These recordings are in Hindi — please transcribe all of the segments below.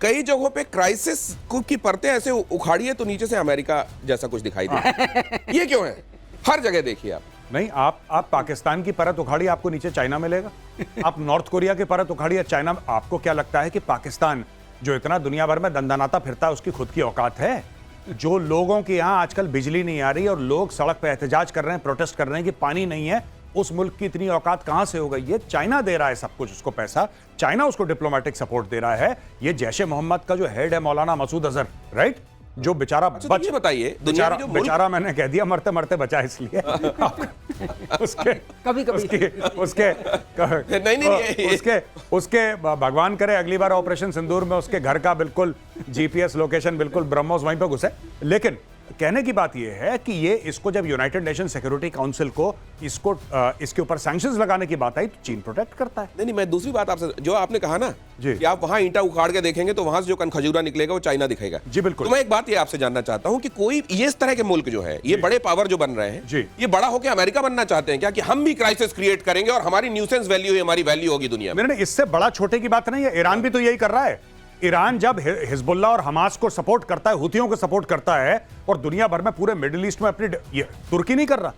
कई जगहों पे क्राइसिस की परतें ऐसे उखाड़ी है तो नीचे से अमेरिका जैसा कुछ दिखाई दे। ये क्यों है? हर जगह देखिए आप। नहीं, आप पाकिस्तान की परत उखाड़ी, आपको नीचे चाइना मिलेगा। आप नॉर्थ कोरिया की परत उखाड़ी, चाइना। आपको क्या लगता है कि पाकिस्तान जो इतना दुनिया भर में दंदनाता फिरता है उसकी खुद की औकात है? जो लोगों के यहाँ आजकल बिजली नहीं आ रही और लोग सड़क पे एहतजाज कर रहे हैं, प्रोटेस्ट कर रहे हैं कि पानी नहीं है, उस मुल्क की इतनी औकात कहां से हो गई? ये चाइना दे रहा है सब कुछ, उसको पैसा, चाइना उसको डिप्लोमेटिक सपोर्ट दे रहा है। ये जैश ए मोहम्मद का जो हेड है मौलाना मसूद अजहर, राइट, जो बेचारा ये बताइए, बेचारा मैंने कह दिया, मरते मरते बचा इसलिए उसके कभी उसके नहीं उसके भगवान करे अगली बार ऑपरेशन सिंदूर में उसके घर का बिल्कुल जीपीएस लोकेशन बिल्कुल ब्रह्मोस वहीं पे घुसे। लेकिन कहने की बात यह है कि ये इसको जब यूनाइटेड नेशन सिक्योरिटी काउंसिल को इसके ऊपर सैंक्शंस लगाने की बात आई तो चीन प्रोटेक्ट करता है। नहीं, मैं दूसरी बात आपसे, जो आपने कहा ना जी, कि आप वहां ईंटा उखाड़ के देखेंगे तो वहां से जो कनखजूरा निकलेगा वो चाइना दिखेगा। जी बिल्कुल। तो मैं एक बात ये आपसे जानना चाहता हूं कि कोई ये इस तरह के मुल्क जो है, ये बड़े पावर जो बन रहे हैं जी, ये बड़ा होकर अमेरिका बनना चाहते हैं क्या, कि हम भी क्राइसिस क्रिएट करेंगे और हमारी न्यूसेंस वैल्यू हमारी वैल्यू होगी दुनिया में? नहीं, इससे बड़ा छोटे की बात नहीं है। ईरान भी तो यही कर रहा है। ईरान जब हिजबुल्लाह और हमास को सपोर्ट करता है, हुतियों को सपोर्ट करता है, और दुनिया भर में पूरे मिडिल ईस्ट में अपनी, ये तुर्की नहीं कर रहा।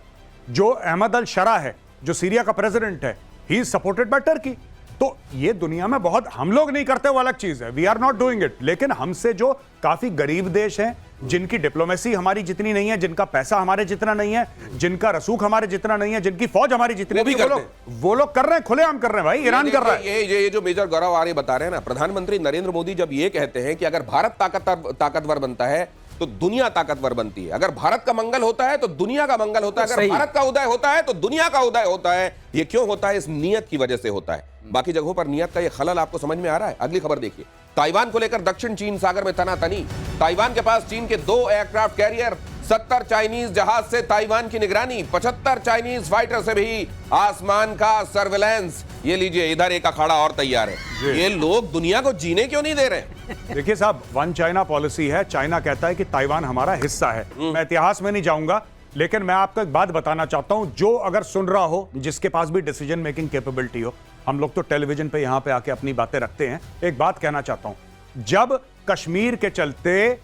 जो अहमद अल शरा है, जो सीरिया का प्रेसिडेंट है, he is supported by Turkey. तो ये दुनिया में बहुत, हम लोग नहीं करते वो अलग चीज है, we are not doing it. लेकिन हमसे जो काफी गरीब देश हैं, जिनकी डिप्लोमेसी हमारी जितनी नहीं है, जिनका पैसा हमारे जितना नहीं है, जिनका रसूख हमारे जितना नहीं है, जिनकी फौज हमारी जितनी नहीं है, वो लोग कर रहे हैं, खुलेआम कर रहे हैं भाई। ईरान कर रहा है। ये जो मेजर गौरव आर्य बता रहे हैं ना, प्रधानमंत्री नरेंद्र मोदी जब ये कहते हैं कि अगर भारत ताकतवर बनता है तो दुनिया ताकतवर बनती है, अगर भारत का मंगल होता है तो दुनिया का मंगल होता है, अगर भारत का उदय होता है तो दुनिया का उदय होता है। ये क्यों होता है? इस नियत की वजह से होता है। बाकी जगहों पर नियत का ये खलल आपको समझ में आ रहा है? अगली खबर देखिए। ताइवान को लेकर दक्षिण चीन सागर में तनातनी। ताइवान के पास चीन के 2 एयरक्राफ्ट कैरियर, 70 चाइनीज जहाज से ताइवान की निगरानी, 75 चाइनीज फाइटर से भी आसमान का सर्विलांस। ये लीजिए, इधर एक अखाड़ा और तैयार है। ये लोग दुनिया को जीने क्यों नहीं दे रहे? देखिए साहब, वन चाइना पॉलिसी है। चाइना कहता है कि ताइवान हमारा हिस्सा है। मैं इतिहास में नहीं जाऊंगा, लेकिन मैं आपको एक बात बताना चाहता हूं, जो अगर सुन रहा हो, जिसके पास भी डिसीजन मेकिंग कैपेबिलिटी हो, हम लोग तो टेलीविजन पे यहां पे आके अपनी बातें रखते हैं। एक बात कहना चाहता हूं, जब कश्मीर के चलते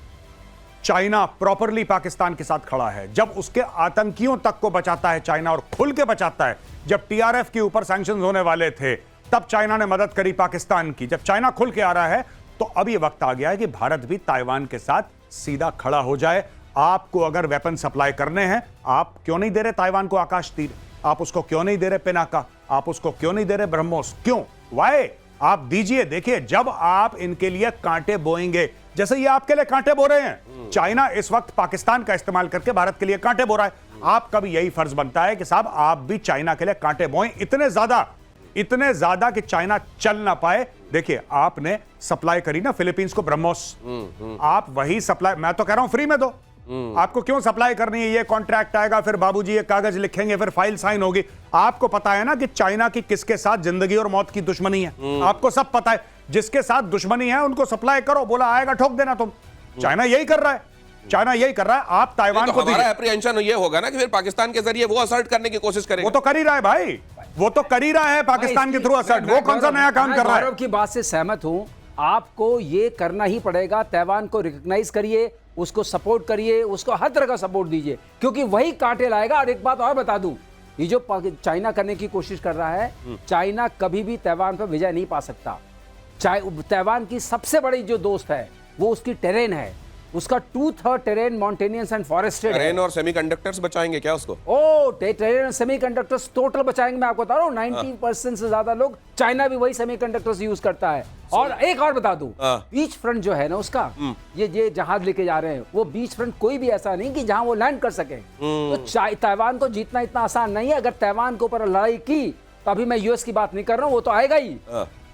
चाइना प्रॉपरली पाकिस्तान के साथ खड़ा है, जब उसके आतंकियों तक को बचाता है चाइना, और खुल के बचाता है, जब टीआरएफ के ऊपर सैंक्शंस होने वाले थे तब चाइना ने मदद करी पाकिस्तान की, जब चाइना खुल के आ रहा है, तो अब यह वक्त आ गया है कि भारत भी ताइवान के साथ सीधा खड़ा हो जाए। आपको अगर वेपन सप्लाई करने हैं, आप क्यों नहीं दे रहे ताइवान को आकाश तीर? आप उसको क्यों नहीं दे रहे पिनाका? आप उसको क्यों नहीं दे रहे ब्रह्मोस? क्यों? वाई? आप दीजिए। देखिए, जब आप इनके लिए कांटे बोएंगे, जैसे ये आपके लिए कांटे बो रहे हैं, चाइना इस वक्त पाकिस्तान का इस्तेमाल करके भारत के लिए कांटे बो रहा है, आपका भी यही फर्ज बनता है कि साहब आप भी चाइना के लिए कांटे बोएं, इतने ज्यादा कि चाइना चल ना पाए। देखिए, आपने सप्लाई करी ना फिलीपींस को ब्रह्मोस, आप वही सप्लाई, मैं तो कह रहा हूं फ्री में दो। आपको क्यों सप्लाई करनी है? ये कॉन्ट्रैक्ट आएगा, फिर बाबूजी ये कागज लिखेंगे, फिर फाइल साइन होगी। आपको पता है ना कि चाइना की किसके साथ जिंदगी और मौत की दुश्मनी है, आपको सब पता है। जिसके साथ दुश्मनी है उनको सप्लाई करो, बोला आएगा ठोक देना तुम। चाइना यही कर रहा है, चाइना यही कर रहा है। आप ताइवान को, हमारा एप्रीहेंशन ये होगा ना कि फिर पाकिस्तान के जरिए वो असर्ट करने की कोशिश करेगा। वो तो कर ही रहा है भाई, वो तो कर ही रहा है पाकिस्तान के थ्रू असर्ट। वो कौन सा नया काम कर रहा है? गौरव की बात से सहमत हूं, आपको ये करना ही पड़ेगा। ताइवान को रिकॉग्नाइज करिए, उसको सपोर्ट करिए, उसको हर तरह का सपोर्ट दीजिए, क्योंकि वही कांटे लाएगा। और एक बात और बता दूं, ये जो चाइना करने की कोशिश कर रहा है, चाइना कभी भी ताइवान पर विजय नहीं पा सकता। ताइवान की सबसे बड़ी जो दोस्त है वो उसकी टेरेन है, उसका 2/3 टेरेन माउंटेनियस एंड फॉरेस्टेड है। टेरेन और सेमीकंडक्टर्स बचाएंगे क्या उसको? टेरेन और सेमीकंडक्टर्स टोटल बचाएंगे। मैं आपको बता रहा हूँ 90% से ज्यादा लोग, चाइना भी वही सेमीकंडक्टर्स यूज करता है। और एक और बता दूं, बीच फ्रंट जो है ना उसका, ये जहाज लेके जा रहे हैं, वो बीच फ्रंट कोई भी ऐसा नहीं कि जहां वो लैंड कर सके। तो ताइवान को जीतना इतना आसान नहीं है। अगर ताइवान के ऊपर लड़ाई की तो अभी मैं यूएस की बात नहीं कर रहा हूं, वो तो आएगा ही,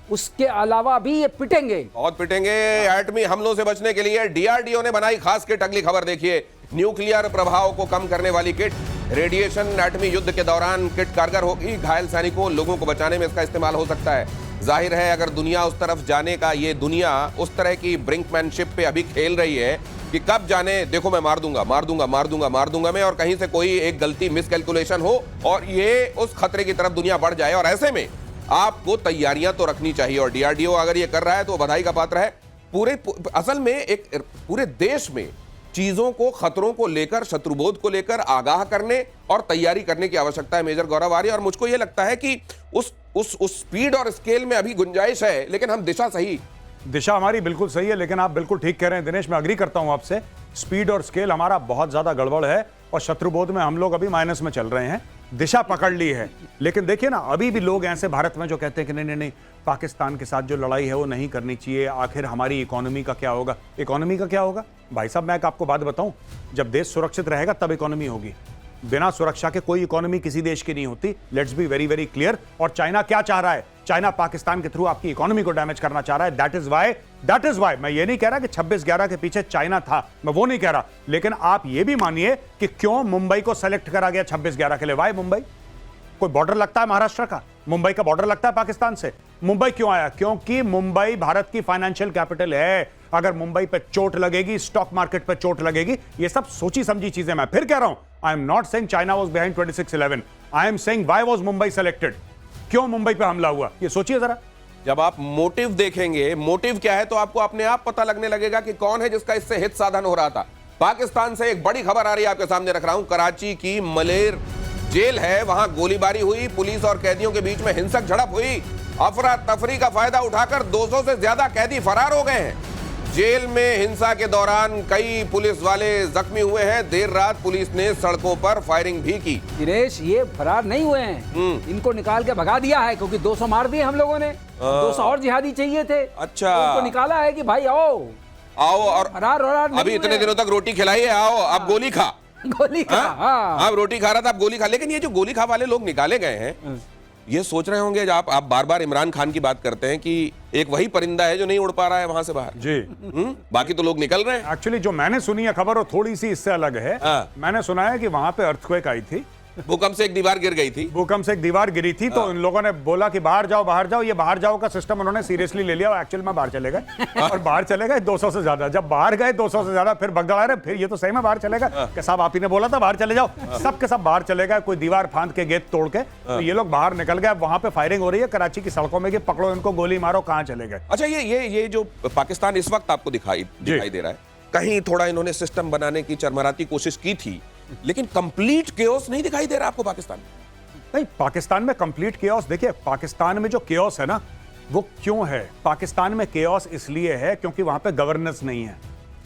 उसके अलावा भी ये पिटेंगे, बहुत पिटेंगे। एटमी हमलों से बचने के लिए डीआरडीओ ने बनाई खास किट। अगली खबर देखिए, न्यूक्लियर प्रभाव को कम करने वाली किट। रेडिएशन एटमी युद्ध के दौरान किट कारगर होगी, घायल सैनिकों, लोगों को बचाने में इसका इस्तेमाल हो सकता है। जाहिर है अगर दुनिया उस तरफ जाने का, ये दुनिया उस तरह की ब्रिंकमैनशिप पे अभी खेल रही है कि कब जाने, देखो मैं मार दूंगा मैं, और कहीं से कोई एक गलती मिसकैलकुलेशन हो और ये उस खतरे की तरफ दुनिया बढ़ जाए। और ऐसे में आपको तैयारियां तो रखनी चाहिए, और डीआरडीओ अगर ये कर रहा है तो बधाई का पात्र है। असल में एक पूरे देश में चीजों को, खतरों को लेकर, शत्रुबोध को लेकर आगाह करने और तैयारी करने की आवश्यकता है मेजर गौरव आर्य। और मुझको यह लगता है कि उस स्पीड और स्केल में अभी गुंजाइश है, लेकिन हम दिशा हमारी बिल्कुल सही है। लेकिन आप बिल्कुल ठीक कह रहे हैं दिनेश, मैं अग्री करता हूं आपसे। स्पीड और स्केल हमारा बहुत ज्यादा गड़बड़ है और शत्रुबोध में हम लोग अभी माइनस में चल रहे हैं। दिशा पकड़ ली है, लेकिन देखिए ना, अभी भी लोग ऐसे भारत में जो कहते हैं कि नहीं नहीं, पाकिस्तान के साथ जो लड़ाई है वो नहीं करनी चाहिए, आखिर हमारी इकोनॉमी का क्या होगा। इकोनॉमी का क्या होगा भाई साहब, मैं आपको बात बताऊं, जब देश सुरक्षित रहेगा तब इकोनॉमी होगी। बिना सुरक्षा के कोई इकोनॉमी किसी देश की नहीं होती। Let's be very very clear. और चाइना क्या चाह रहा है? चाइना पाकिस्तान के थ्रू आपकी इकोनॉमी को डैमेज करना चाह रहा है। दैट इज वाई मैं ये नहीं कह रहा कि 26/11 के पीछे चाइना था, मैं वो नहीं कह रहा, लेकिन आप ये भी मानिए कि क्यों मुंबई को सेलेक्ट करा गया 26/11 के लिए। वाई मुंबई? कोई बॉर्डर लगता है महाराष्ट्र का, मुंबई का बॉर्डर लगता है पाकिस्तान से। मुंबई क्यों आया? क्योंकि मुंबई भारत की फाइनेंशियल कैपिटल है। अगर मुंबई पे चोट लगेगी, स्टॉक मार्केट पे चोट लगेगी, ये सब सोची समझी चीजें। मैं फिर कह रहा हूं, I am not saying China was behind 26/11, I am saying why was Mumbai selected. क्यों मुंबई पे हमला हुआ, ये सोचिए जरा। जब आप मोटिव देखेंगे, मोटिव क्या है, तो आपको अपने आप पता लगने लगेगा कि कौन है जिसका इससे हित साधन हो रहा था। पाकिस्तान से एक बड़ी खबर आ रही है, आपके सामने रख रहा हूं। कराची की मलेर जेल है, वहां गोलीबारी हुई, पुलिस और कैदियों के बीच में हिंसक झड़प हुई। अफरा तफरी का फायदा उठाकर 200 से ज्यादा कैदी फरार हो गए हैं। जेल में हिंसा के दौरान कई पुलिस वाले जख्मी हुए हैं। देर रात पुलिस ने सड़कों पर फायरिंग भी की। दिनेश, ये फरार नहीं हुए हैं, इनको निकाल के भगा दिया है, क्योंकि 200 मार दिए हम लोगों ने। 200 और जिहादी चाहिए थे। अच्छा, तो उनको निकाला है कि भाई आओ और फरार अभी इतने दिनों तक रोटी खिलाई है, आओ अब गोली खा। गोली खा। आप रोटी खा रहा था, आप गोली खा। लेकिन ये जो गोली खा वाले लोग निकाले गए हैं, ये सोच रहे होंगे, आप बार बार इमरान खान की बात करते हैं कि एक वही परिंदा है जो नहीं उड़ पा रहा है वहां से बाहर जी। बाकी तो लोग निकल रहे हैं। एक्चुअली जो मैंने सुनी है खबर, वो थोड़ी सी इससे अलग है। मैंने सुना है कि वहां पे अर्थक्वेक आई थी, भूकंप से एक दीवार गिर गई थी। भूकंप से एक दीवार गिरी थी, तो इन लोगों ने बोला कि बाहर जाओ बाहर जाओ। ये बाहर जाओ का सिस्टम उन्होंने सीरियसली ले लिया। एक्चुअल में बाहर चले गए और बाहर चले गए 200 से ज्यादा। जब बाहर गए 200 से ज्यादा, फिर भगदड़ा रहे, फिर ये तो सही में बाहर चले गए कि साहब आप ही ने बोला था बाहर चले जाओ। सब के सब बाहर चले गए, कोई दीवार फांद के, गेट तोड़ के, तो ये लोग बाहर निकल गए। वहां पे फायरिंग हो रही है कराची की सड़कों में कि पकड़ो इनको, गोली मारो, कहां चले गए। अच्छा, ये जो पाकिस्तान इस वक्त आपको दिखाई दे रहा है, कहीं थोड़ा इन्होंने सिस्टम बनाने की चरमराती कोशिश की थी, लेकिन कंप्लीट केओस नहीं दिखाई दे रहा आपको पाकिस्तान में? नहीं, पाकिस्तान में कंप्लीट केओस, देखिए पाकिस्तान में जो केओस है ना, वो क्यों है? पाकिस्तान में केओस इसलिए है क्योंकि वहां पे गवर्नेंस नहीं है,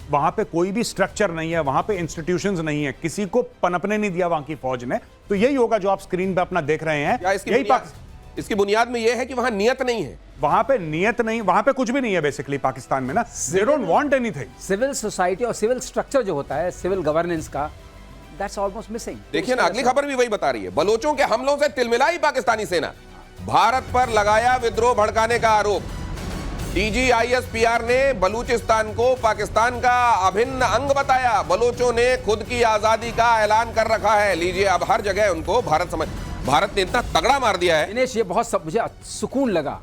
वहां पे कोई भी स्ट्रक्चर नहीं है, वहां पे इंस्टीट्यूशंस नहीं है, किसी को पनपने नहीं दिया वहां की फौज ने। तो यही होगा जो आप स्क्रीन पे अपना देख रहे हैं। इसकी बुनियाद में यह है कि वहां नियत नहीं है। वहां पे नियत नहीं, वहां पे कुछ भी नहीं है बेसिकली पाकिस्तान में ना। They don't want anything. Civil society और सिविल स्ट्रक्चर जो होता है, सिविल गवर्नेंस का, दैट्स ऑलमोस्ट मिसिंग। देखिए ना, अगली खबर भी वही बता रही है। बलोचों के हमलों से तिलमिलाई पाकिस्तानी सेना, भारत पर लगाया विद्रोह भड़काने का आरोप। DGISPR ने बलूचिस्तान को पाकिस्तान का अभिन्न अंग बताया। बलोचों ने खुद की आजादी का ऐलान कर रखा है। लीजिए, अब हर जगह उनको भारत ने इतना तगड़ा मार दिया है। दिनेश, ये बहुत मुझे सुकून लगा।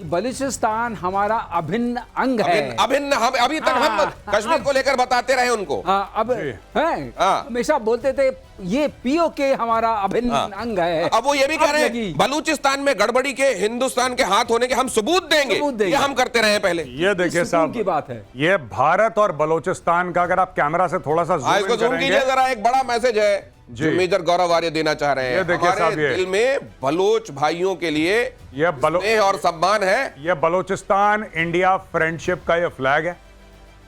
बलूचिस्तान हमारा अभिन्न अंग है। अभिन्न हम अभी तक हम कश्मीर को लेकर बताते रहे उनको। अब हमेशा बोलते थे ये POK हमारा अभिन्न अंग है। अब वो ये भी कह रहे हैं बलूचिस्तान में गड़बड़ी के हिंदुस्तान के हाथ होने के हम सबूत देंगे। ये हम करते रहे पहले। ये देखिए साहब की बात है, ये भारत और बलूचिस्तान का, अगर आप कैमरा से थोड़ा सा जूम कीजिए जरा, एक बड़ा मैसेज है जो मेजर गौरव आर्य देना चाह रहे हैं। हमारे दिल में बलोच भाइयों के लिए ये स्नेह और सम्मान है। ये बलूचिस्तान इंडिया फ्रेंडशिप का ये फ्लैग है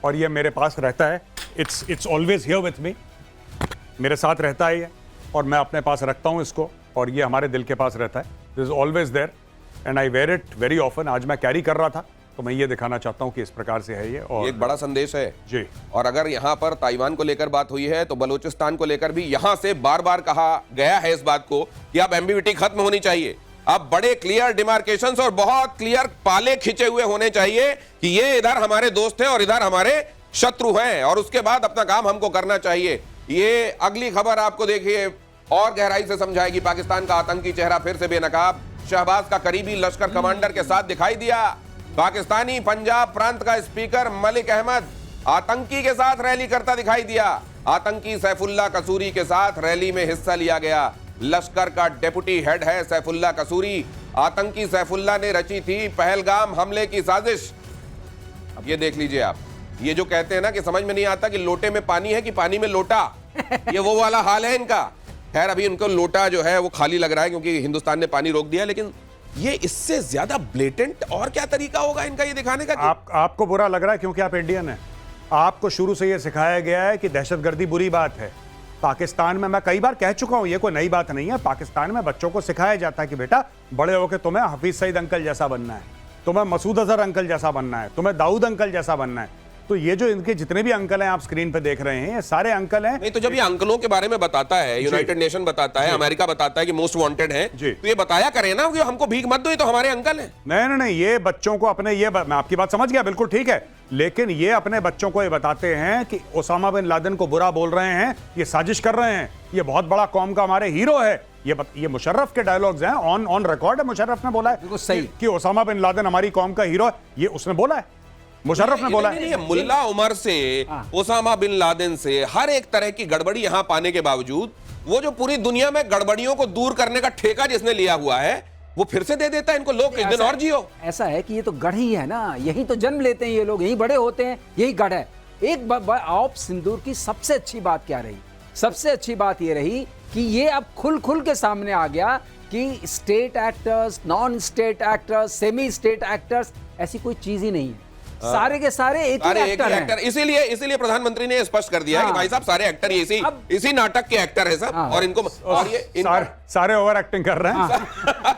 और ये मेरे पास रहता है। It's always here with me, मेरे साथ रहता है ये, और मैं अपने पास रखता हूं इसको, और ये हमारे दिल के पास रहता है। This is always there and I wear it very often. आज मैं कैरी कर रहा था तो मैं ये दिखाना चाहता हूं कि इस प्रकार से है ये, और एक बड़ा संदेश है जी। और अगर यहां पर ताइवान को लेकर बात हुई है तो बलूचिस्तान को लेकर भी यहां से बार बार कहा गया है इस बात को कि अब एम्बिग्विटी खत्म होनी चाहिए। अब बड़े क्लियर डिमार्केशंस और बहुत क्लियर पाले खींचे हुए होने चाहिए कि ये इधर हमारे दोस्त हैं और इधर हमारे शत्रु हैं, और उसके बाद अपना काम हमको करना चाहिए। ये अगली खबर आपको देखिए और गहराई से समझाएगी। पाकिस्तान का आतंकी चेहरा फिर से बेनकाब। शहबाज का करीबी लश्कर कमांडर के साथ दिखाई दिया। पाकिस्तानी पंजाब प्रांत का स्पीकर मलिक अहमद आतंकी के साथ रैली करता दिखाई दिया। आतंकी सैफुल्ला कसूरी के साथ रैली में हिस्सा लिया गया। लश्कर का डेप्यूटी हेड है सैफुल्ला कसूरी। आतंकी सैफुल्ला ने रची थी पहलगाम हमले की साजिश। ये देख लीजिए आप, ये जो कहते हैं ना कि समझ में नहीं आता कि लोटे में पानी है कि पानी में लोटा, ये वो वाला हाल है इनका। खैर अभी उनको लोटा जो है वो खाली लग रहा है क्योंकि हिंदुस्तान ने पानी रोक दिया, लेकिन ये इससे ज्यादा ब्लेटेंट और क्या तरीका होगा इनका ये दिखाने का? आपको बुरा लग रहा है क्योंकि आप इंडियन हैं। आपको शुरू से ये सिखाया गया है कि दहशतगर्दी बुरी बात है। पाकिस्तान में मैं कई बार कह चुका हूं, ये कोई नई बात नहीं है, पाकिस्तान में बच्चों को सिखाया जाता है कि बेटा बड़े होकर तुम्हें हफीज सईद अंकल जैसा बनना है, तुम्हें मसूद अजहर अंकल जैसा बनना है, तुम्हें दाऊद अंकल जैसा बनना है। तो ये जो इनके जितने भी अंकल हैं आप स्क्रीन पे देख रहे हैं, ये सारे अंकल हैं। नहीं तो जब ये अंकलों के बारे में बताता है, यूनाइटेड नेशन बताता है, अमेरिका बताता है कि मोस्ट वांटेड है, तो ये बताया करें ना कि हमको भीख मत दो, ये तो हमारे अंकल हैं। नहीं, ये बच्चों को अपने मैं आपकी बात समझ गया, बिल्कुल ठीक है, लेकिन ये अपने बच्चों को ये बताते हैं कि ओसामा बिन लादेन को बुरा बोल रहे हैं, ये साजिश कर रहे हैं, ये बहुत बड़ा कौम का हमारे हीरो है। ये मुशर्रफ के डायलॉग्स हैं, ऑन रिकॉर्ड है, मुशर्रफ ने बोला है सही कि ओसामा बिन लादेन हमारी कौम का हीरो है, ये उसने बोला है, मुशर्रफ ने बोला है। मुल्ला उमर से ओसामा बिन लादेन से हर एक तरह की गड़बड़ी यहां पाने के बावजूद वो जो पूरी दुनिया में गड़बड़ियों को दूर करने का ठेका जिसने लिया हुआ है वो फिर से दे देता है इनको, लोग इस दिन और जियो। ऐसा है कि ये तो गढ़ ही है ना, यही तो जन्म लेते हैं ये लोग, यही बड़े होते हैं, यही गढ़ है। एक ऑप सिंदूर की सबसे अच्छी बात क्या रही? सबसे अच्छी बात ये रही कि ये अब खुल के सामने आ गया कि state actors, non state actors, semi state actors, ऐसी कोई चीज ही नहीं है। सारे के सारे एक ही एक्टर हैं। इसीलिए प्रधानमंत्री ने स्पष्ट कर दिया कि भाई साहब सारे एक्टर इसी नाटक के एक्टर है सब, और इनको और ये सारे ओवर एक्टिंग कर रहे हैं।